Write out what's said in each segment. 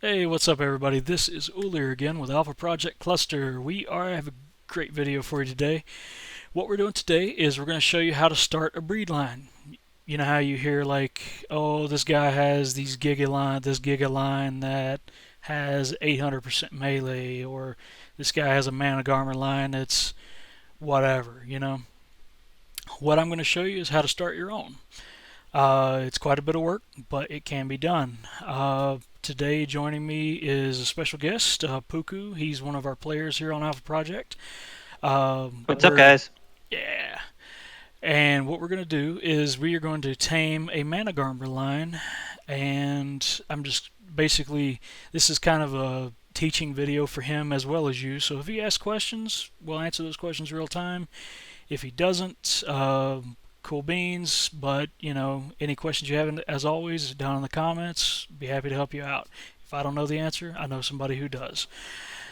Hey, what's up everybody? This is Ulir again with Alpha Project Cluster. Have a great video for you today. What we're doing today is we're going to show you how to start a breed line. You know how you hear like, oh, this guy has this giga line that has 800% melee, or this guy has a Managarmer line that's whatever, you know. What I'm going to show you is how to start your own. It's quite a bit of work, but it can be done. Today joining me is a special guest, Puku. He's one of our players here on Alpha Project. What's up, guys? Yeah. And what we're going to do is we are going to tame a Managarmer line, and I'm just basically, this is kind of a teaching video for him as well as you. So if he asks questions, we'll answer those questions real time. If he doesn't, cool beans. But you know, any questions you have, as always, down in the comments. Be happy to help you out. If I don't know the answer, I know somebody who does.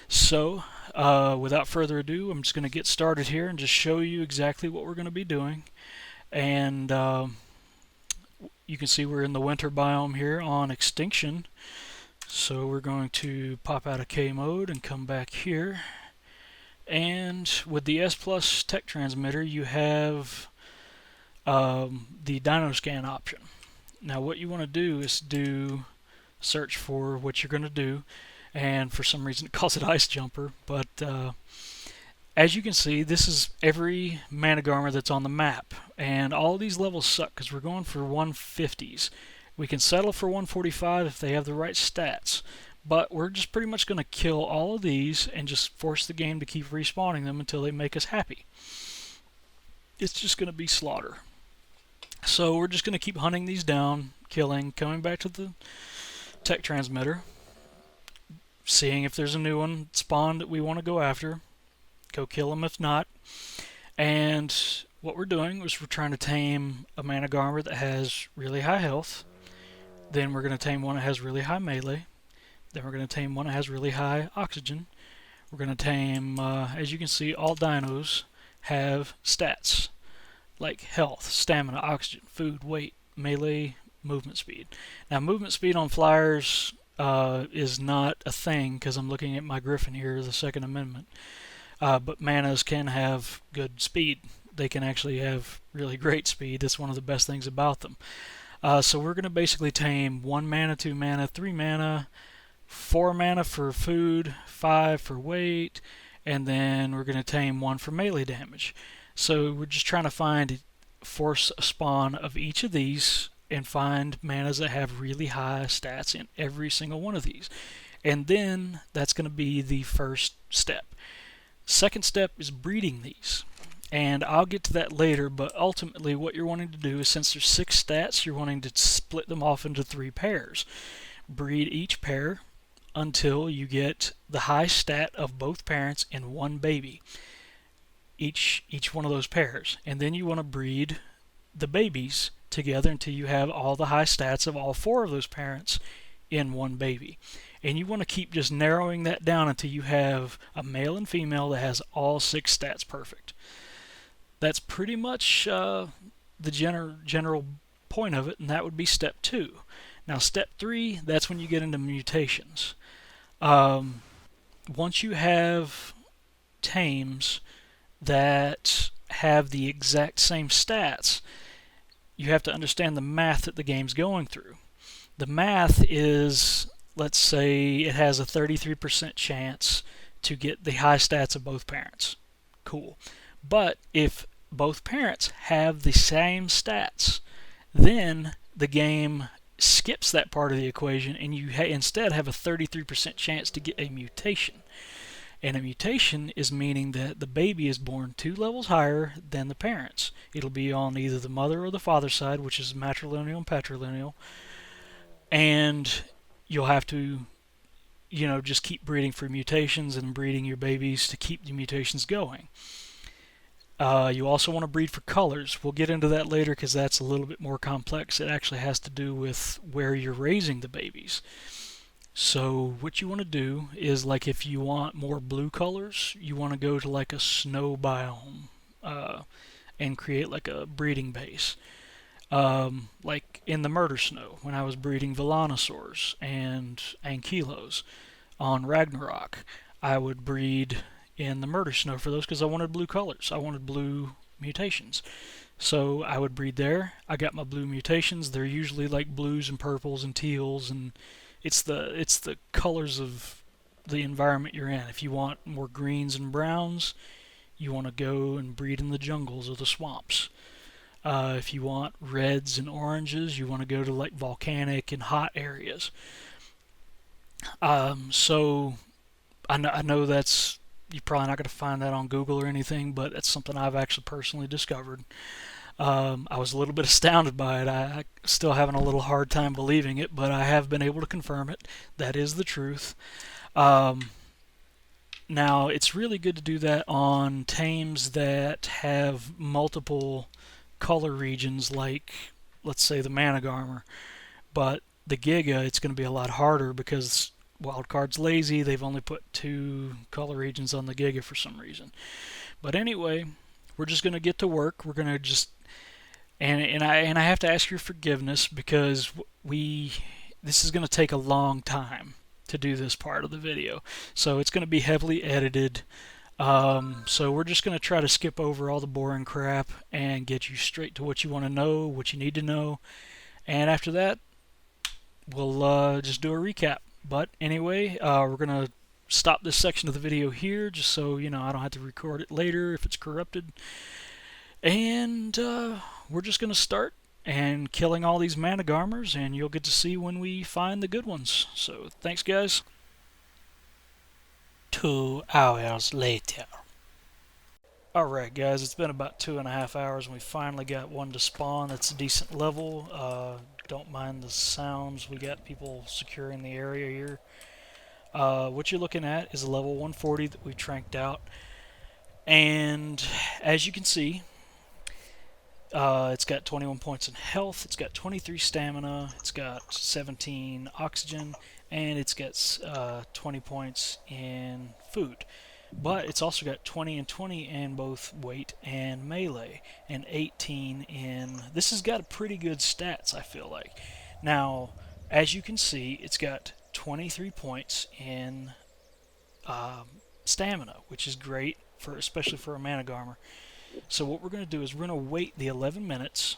So, without further ado, I'm just going to get started here and just show you exactly what we're going to be doing. And you can see we're in the winter biome here on extinction. So we're going to pop out of K mode and come back here. And with the S Plus tech transmitter, you have the Dino Scan option. Now, what you want to do is do search for what you're going to do, and for some reason it calls it Ice Jumper. But as you can see, this is every Managarmer that's on the map, and all of these levels suck because we're going for 150s. We can settle for 145 if they have the right stats, but we're just pretty much going to kill all of these and just force the game to keep respawning them until they make us happy. It's just going to be slaughter. So we're just going to keep hunting these down, killing, coming back to the tech transmitter, seeing if there's a new one spawned that we want to go after. Go kill them if not. And what we're doing is we're trying to tame a Managarmer that has really high health. Then we're going to tame one that has really high melee. Then we're going to tame one that has really high oxygen. We're going to tame, as you can see, all dinos have stats like health, stamina, oxygen, food, weight, melee, movement speed. Now, movement speed on flyers is not a thing because I'm looking at my Griffin here, the Second Amendment. But manas can have good speed. They can actually have really great speed. That's one of the best things about them. So we're going to basically tame 1 mana, 2 mana, 3 mana, 4 mana for food, 5 for weight, and then we're going to tame 1 for melee damage. So we're just trying to force a spawn of each of these and find manas that have really high stats in every single one of these. And then that's going to be the first step. Second step is breeding these. And I'll get to that later, but ultimately what you're wanting to do is, since there's 6 stats, you're wanting to split them off into 3 pairs. Breed each pair until you get the high stat of both parents in one baby. Each one of those pairs, and then you want to breed the babies together until you have all the high stats of all 4 of those parents in one baby. And you want to keep just narrowing that down until you have a male and female that has all 6 stats perfect. That's pretty much the general point of it, and that would be step 2. Now, step 3, that's when you get into mutations. Once you have tames that have the exact same stats, you have to understand the math that the game's going through. The math is, let's say it has a 33% chance to get the high stats of both parents. Cool. But if both parents have the same stats, then the game skips that part of the equation and you instead have a 33% chance to get a mutation. And a mutation is meaning that the baby is born 2 levels higher than the parents. It'll be on either the mother or the father side, which is matrilineal and patrilineal. And you'll have to, just keep breeding for mutations and breeding your babies to keep the mutations going. You also want to breed for colors. We'll get into that later because that's a little bit more complex. It actually has to do with where you're raising the babies. So what you want to do is, like, if you want more blue colors, you want to go to like a snow biome and create like a breeding base. Like in the Murder Snow when I was breeding Velanosaurs and Ankylos on Ragnarok, I would breed in the Murder Snow for those because I wanted blue colors. I wanted blue mutations. So I would breed there. I got my blue mutations. They're usually like blues and purples and teals, and it's the colors of the environment you're in. If you want more greens and browns, you want to go and breed in the jungles or the swamps. If you want reds and oranges, you want to go to like volcanic and hot areas. So I know that's you're probably not going to find that on Google or anything, but that's something I've actually personally discovered. I was a little bit astounded by it. I still having a little hard time believing it, but I have been able to confirm it. That is the truth. Um, Now, it's really good to do that on tames that have multiple color regions, like, let's say, the Managarmer. But the Giga, it's going to be a lot harder because Wildcard's lazy. They've only put two color regions on the Giga for some reason. But anyway, we're just going to get to work. We're going to just and I have to ask your forgiveness because we this is going to take a long time to do this part of the video, so it's going to be heavily edited. So we're just going to try to skip over all the boring crap and get you straight to what you want to know, what you need to know, and after that, we'll just do a recap. But anyway, we're going to stop this section of the video here just so I don't have to record it later if it's corrupted. And we're just going to start and killing all these Managarmers, and you'll get to see when we find the good ones. So thanks, guys. 2 hours later. Alright, guys, it's been about 2.5 hours, and we finally got one to spawn that's a decent level. Don't mind the sounds. We got people securing the area here. What you're looking at is a level 140 that we tranked out. And as you can see, it's got 21 points in health, it's got 23 stamina, it's got 17 oxygen, and it's got 20 points in food. But it's also got 20 and 20 in both weight and melee, and 18 in. This has got pretty good stats, I feel like. Now, as you can see, it's got 23 points in stamina, which is great for especially for a Managarmer. So what we're going to do is we're going to wait the 11 minutes,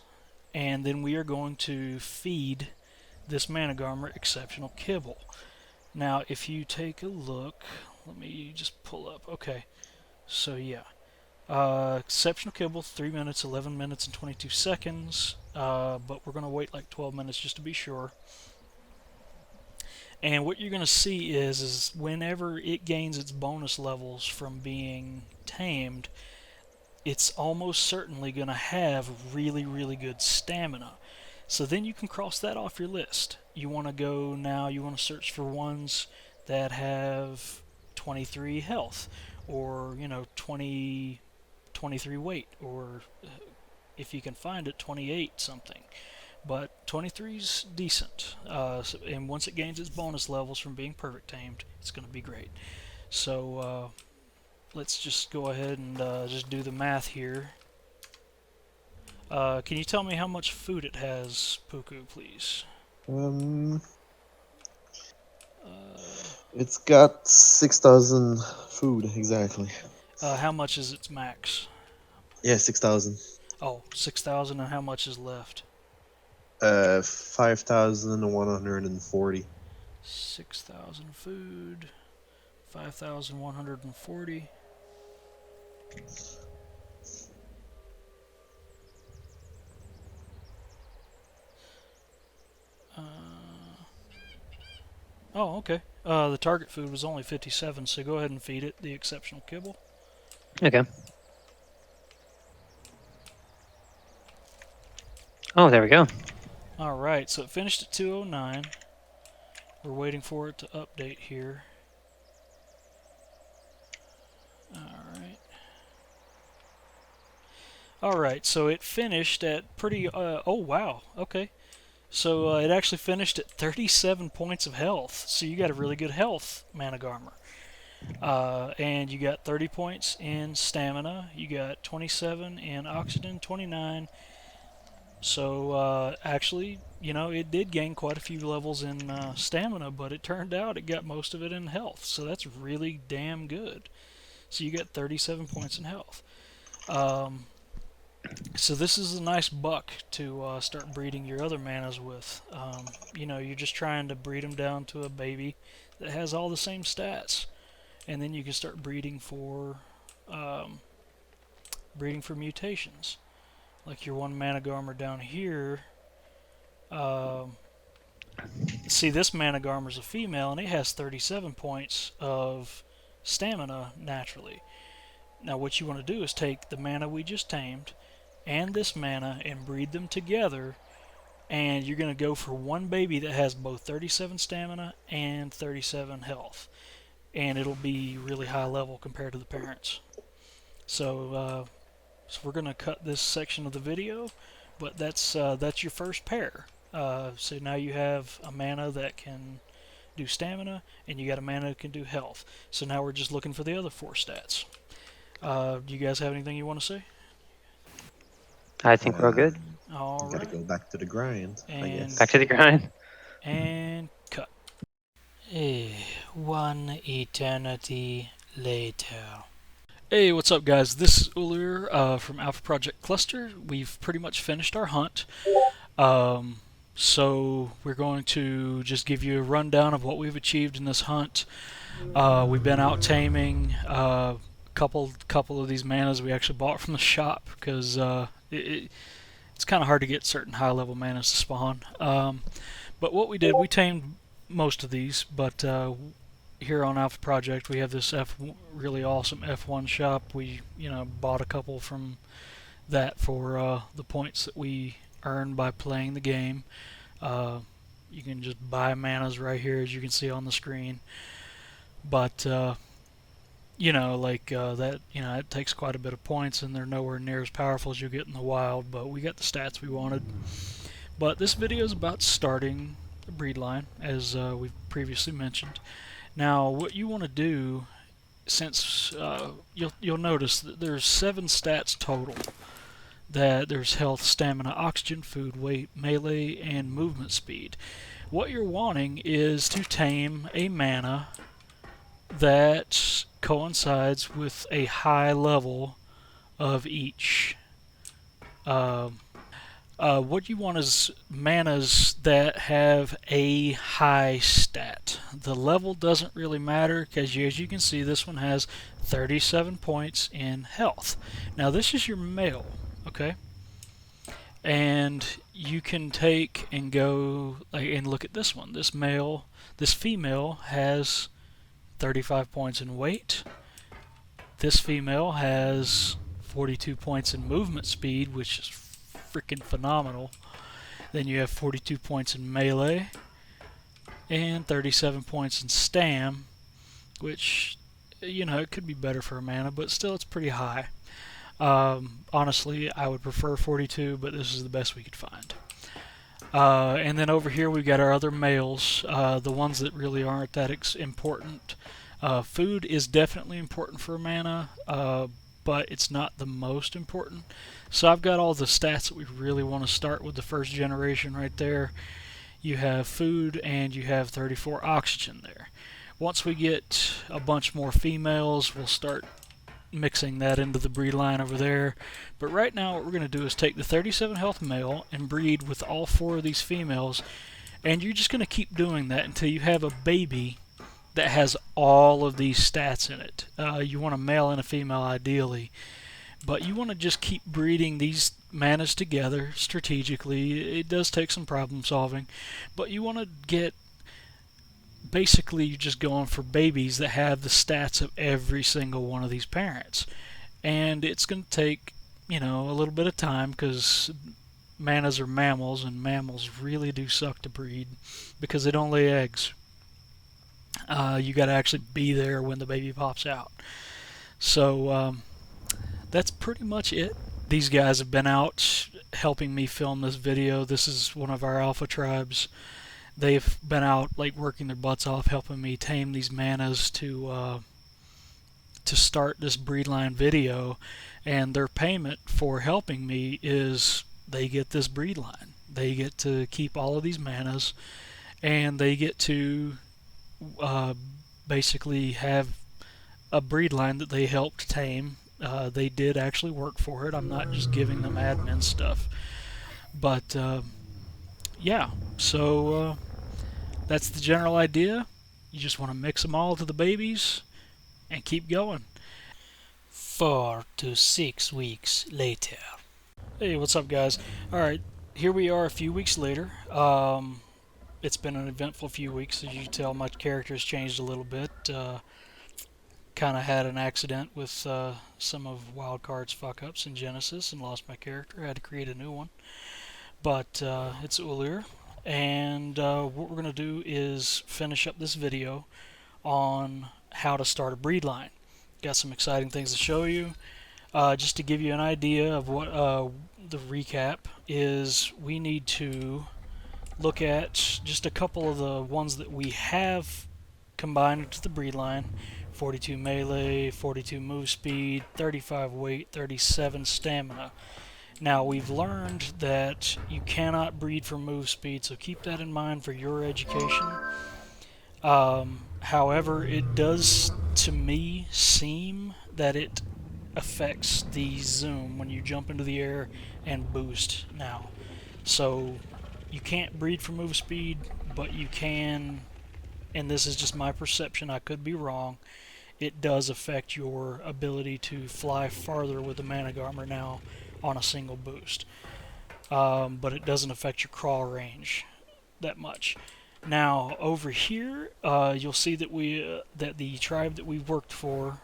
and then we are going to feed this Managarmer exceptional kibble. Now, if you take a look, let me just pull up. Okay, so yeah, exceptional kibble, 3 minutes, 11 minutes, and 22 seconds. But we're going to wait like 12 minutes just to be sure. And what you're going to see is whenever it gains its bonus levels from being tamed, it's almost certainly going to have really, really good stamina. So then you can cross that off your list. You want to go now, you want to search for ones that have 23 health, or 23 weight, or if you can find it, 28 something. But 23 is decent, and once it gains its bonus levels from being perfect tamed, it's going to be great. So let's just go ahead and just do the math here. Can you tell me how much food it has, Puku, please? It's got 6,000 food exactly. How much is its max? Yeah, 6,000. Oh, 6,000, and how much is left? 5,140. 6,000 food, 5,140. Oh, okay. The target food was only 57, so go ahead and feed it the exceptional kibble. Okay. Oh, there we go. Alright, so it finished at 209. We're waiting for it to update here. Alright. Alright, so it finished at pretty. Oh, wow. Okay. So it actually finished at 37 points of health. So you got a really good health Managarmer. And you got 30 points in stamina. You got 27 in oxygen, 29 So actually, it did gain quite a few levels in stamina, but it turned out it got most of it in health. So that's really damn good. So you get 37 points in health. Um, so this is a nice buck to start breeding your other manas with. You're just trying to breed them down to a baby that has all the same stats, and then you can start um, breeding for mutations. Like your one mana garmer down here. Um, See, this mana garmer's a female, and it has 37 points of stamina naturally. Now, what you want to do is take the mana we just tamed and this mana and breed them together, and you're going to go for one baby that has both 37 stamina and 37 health, and it'll be really high level compared to the parents. So we're going to cut this section of the video, but that's your first pair. So now you have a mana that can do stamina, and you got a mana that can do health. So now we're just looking for the other four stats. Do you guys have anything you want to say? I think we're all good. All Gotta right. go back to the grind, I And guess. Back to the grind. And cut. One eternity later. Hey, what's up, guys? This is Ulir from Alpha Project Cluster. We've pretty much finished our hunt. So we're going to just give you a rundown of what we've achieved in this hunt. We've been out taming a couple of these manas we actually bought from the shop because it's kind of hard to get certain high level manas to spawn. But what we did, we tamed most of these, but here on Alpha Project we have this really awesome F1 shop. We bought a couple from that for the points that we earn by playing the game. You can just buy manas right here, as you can see on the screen. But that it takes quite a bit of points, and they're nowhere near as powerful as you get in the wild. But we got the stats we wanted. But this video is about starting the Breedline, as we've previously mentioned. Now, what you want to do, since you'll notice that there's 7 stats total. That there's health, stamina, oxygen, food, weight, melee, and movement speed. What you're wanting is to tame a mana that coincides with a high level of each. What you want is manas that have a high stat. The level doesn't really matter because, as you can see, this one has 37 points in health. Now, this is your male, okay? And you can take and go and look at this one. This female has 35 points in weight. This female has 42 points in movement speed, which is freaking phenomenal. Then you have 42 points in melee and 37 points in stam, which it could be better for a mana, but still it's pretty high. Honestly, I would prefer 42, but this is the best we could find. And then over here we've got our other males, the ones that really aren't that important. Food is definitely important for a mana, but it's not the most important. So I've got all the stats that we really want to start with the first generation right there. You have food and you have 34 oxygen there. Once we get a bunch more females, we'll start mixing that into the breed line over there. But right now what we're going to do is take the 37 health male and breed with all 4 of these females, and you're just going to keep doing that until you have a baby that has all of these stats in it. You want a male and a female ideally, but you want to just keep breeding these manas together strategically. It does take some problem solving, but you want to get basically you're just going for babies that have the stats of every single one of these parents. And it's going to take, a little bit of time because manas are mammals, and mammals really do suck to breed because they don't lay eggs. You got to actually be there when the baby pops out. So that's pretty much it. These guys have been out helping me film this video. This is one of our alpha tribes. They've been out working their butts off helping me tame these manas to start this Breedline video, and their payment for helping me is they get this breed line. They get to keep all of these manas, and they get to uh, basically have a breed line that they helped tame. They did actually work for it. I'm not just giving them admin stuff. But yeah, so that's the general idea. You just want to mix them all to the babies and keep going. 4 to 6 weeks later. Hey, what's up, guys? Alright, here we are a few weeks later. It's been an eventful few weeks. As you can tell, my character has changed a little bit. Kind of had an accident with some of Wildcard's fuck-ups in Genesis and lost my character. I had to create a new one. But it's Ulir. And what we're going to do is finish up this video on how to start a breed line. Got some exciting things to show you. Just to give you an idea of what the recap is, we need to look at just a couple of the ones that we have combined into the breed line. 42 melee, 42 move speed, 35 weight, 37 stamina. Now, we've learned that you cannot breed for move speed, so keep that in mind for your education. However, it does, to me, seem that it affects the zoom when you jump into the air and boost now. So, you can't breed for move speed, but you can, and this is just my perception, I could be wrong, it does affect your ability to fly farther with the Managarmer now on a single boost. But it doesn't affect your crawl range that much. Now over here, you'll see that that the tribe that we worked for,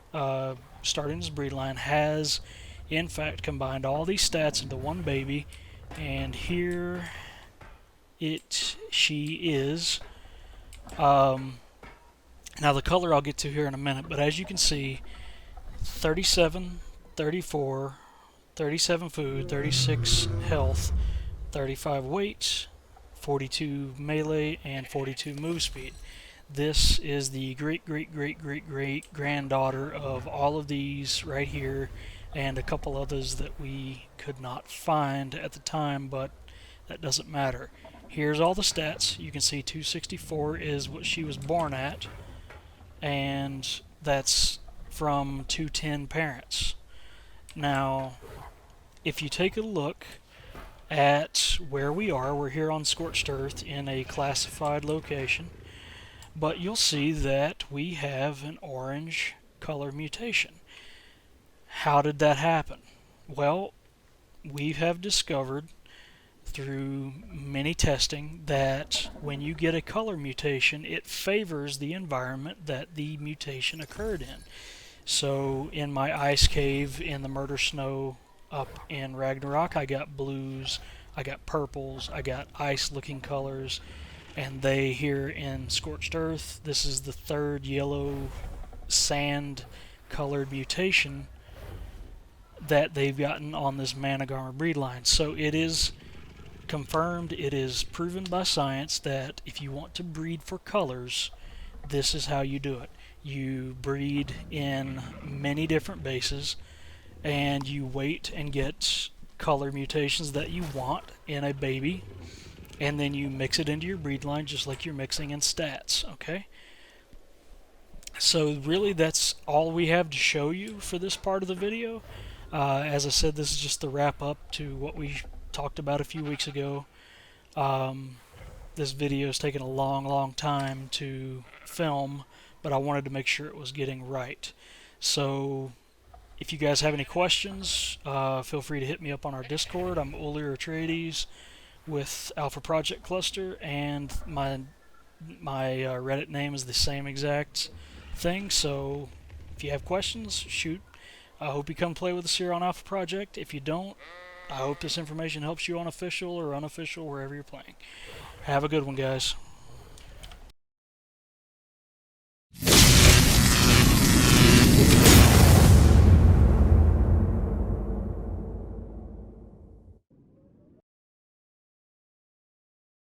starting this breed line, has in fact combined all these stats into one baby, and here she is. Now the color I'll get to here in a minute, but as you can see, 37, 34, 37 food, 36 health, 35 weight, 42 melee, and 42 move speed. This is the great granddaughter of all of these right here, and a couple others that we could not find at the time, but that doesn't matter. Here's all the stats. You can see 264 is what she was born at, and that's from 210 parents. Now, if you take a look at where we are, we're here on Scorched Earth in a classified location, but you'll see that we have an orange color mutation. How did that happen? Well, we have discovered through many testing that when you get a color mutation, it favors the environment that the mutation occurred in. So in my ice cave in the Murder Snow up in Ragnarok, I got blues, I got purples, I got ice looking colors, and they here in Scorched Earth, this is the third yellow sand colored mutation that they've gotten on this Managarmer breed line. So it is confirmed, it is proven by science that if you want to breed for colors, this is how you do it. You breed in many different bases, and you wait and get color mutations that you want in a baby, and then you mix it into your breed line just like you're mixing in stats, okay? So really that's all we have to show you for this part of the video. As I said, this is just the wrap up to what we talked about a few weeks ago. This video has taken a long time to film, but I wanted to make sure it was getting right. So if you guys have any questions, feel free to hit me up on our Discord. I'm Ulir Atreides with Alpha Project Cluster, and my Reddit name is the same exact thing. So if you have questions, shoot. I hope you come play with us here on Alpha Project. If you don't, I hope this information helps you on official or unofficial, wherever you're playing. Have a good one, guys.